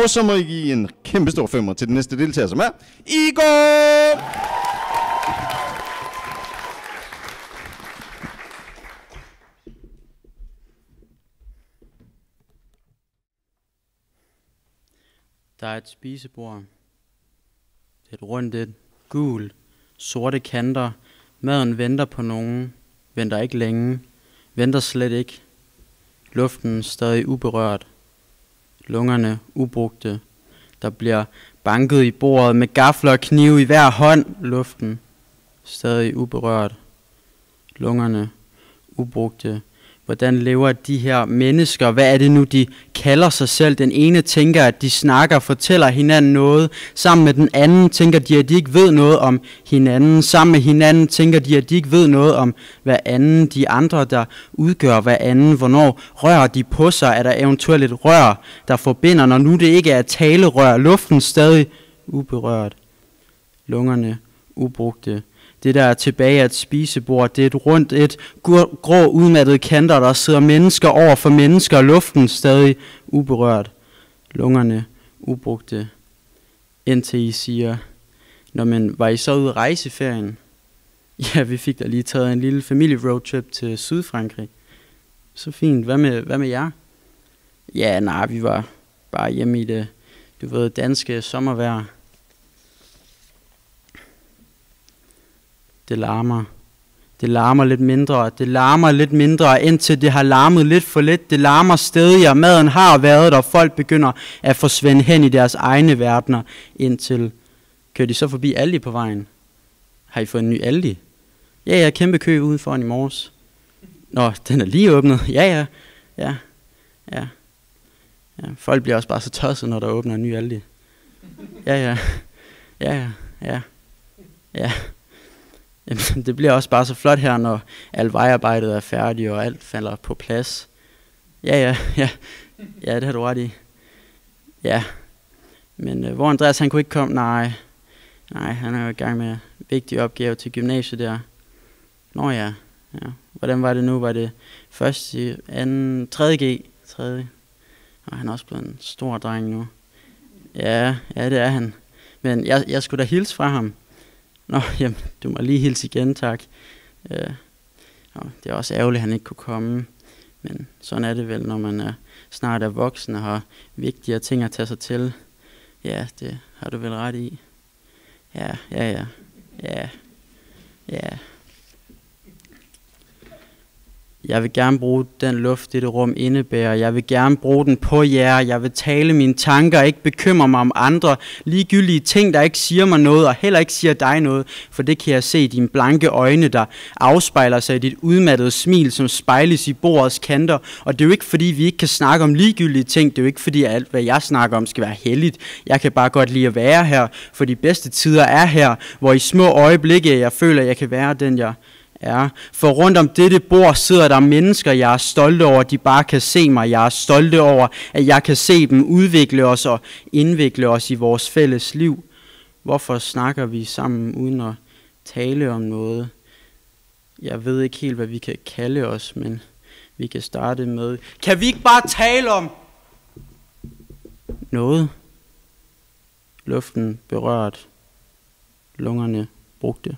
Og så må I give en kæmpe stor femmer til den næste deltager, som er Igor! Der er et spisebord. Det er et rundt et, gul, sorte kanter. Maden venter på nogen, venter ikke længe, venter slet ikke. Luften stadig uberørt. Lungerne ubrugte. Der bliver banket i bordet med gafler og knive i hver hånd. Luften stadig uberørt. Lungerne ubrugte. Hvordan lever de her mennesker? Hvad er det nu, de kalder sig selv? Den ene tænker, at de snakker, fortæller hinanden noget. Sammen med den anden tænker de, at de ikke ved noget om hinanden. Sammen med hinanden tænker de, at de ikke ved noget om hver anden. De andre, der udgør hver anden. Hvornår rører de på sig? Er der eventuelt et rør, der forbinder, når nu det ikke er et talerør? Luften stadig uberørt. Lungerne ubrugte. Det der er tilbage af et spisebord, det er et rundt, et grå udmattede kanter, der sidder mennesker over for mennesker, luften stadig uberørt, lungerne ubrugte, indtil I siger, når man var I så ude at rejse i ferien? Ja, vi fik da lige taget en lille familieroadtrip til Sydfrankrig. Så fint, hvad med jer? Ja, nej, vi var bare hjemme i det, du ved, danske sommervejr. Det larmer lidt mindre, det larmer lidt mindre, indtil det har larmet lidt for lidt. Det larmer stadig, og maden har været der, og folk begynder at forsvinde hen i deres egne verdener, indtil kører de så forbi Aldi på vejen. Har I fået en ny Aldi? Ja, kæmpe kø ude foran i morges. Nå, den er lige åbnet. Ja. Folk bliver også bare så tosset, når der åbner en ny Aldi. Ja. Jamen, det bliver også bare så flot her, når alt vejarbejdet er færdigt, og alt falder på plads. Ja, det har du ret i. Ja, men hvor Andreas, han kunne ikke komme? Nej, han er jo i gang med en vigtig opgave til gymnasiet der. Nå ja. Hvordan var det nu? Var det først i 3. G? 3. Og han er også blevet en stor dreng nu. Ja, det er han. Men jeg skulle da hilse fra ham. Nå, jamen, du må lige hilse igen, tak. Det er også ærgerligt, at han ikke kunne komme. Men sådan er det vel, når man snart er voksen og har vigtigere ting at tage sig til. Ja, det har du vel ret i. Ja. Jeg vil gerne bruge den luft, dette rum indebærer. Jeg vil gerne bruge den på jer. Jeg vil tale mine tanker, ikke bekymre mig om andre. Ligegyldige ting, der ikke siger mig noget, og heller ikke siger dig noget. For det kan jeg se i dine blanke øjne, der afspejler sig i dit udmattede smil, som spejles i bordets kanter. Og det er jo ikke, fordi vi ikke kan snakke om ligegyldige ting. Det er jo ikke, fordi alt, hvad jeg snakker om, skal være helligt. Jeg kan bare godt lide at være her, for de bedste tider er her, hvor i små øjeblikke, jeg føler, at jeg kan være den, jeg er. For rundt om dette bord sidder der mennesker, jeg er stolte over, at de bare kan se mig. Jeg er stolte over, at jeg kan se dem udvikle os og indvikle os i vores fælles liv. Hvorfor snakker vi sammen uden at tale om noget? Jeg ved ikke helt, hvad vi kan kalde os, men vi kan starte med: kan vi ikke bare tale om noget? Luften berørt, lungerne brugte.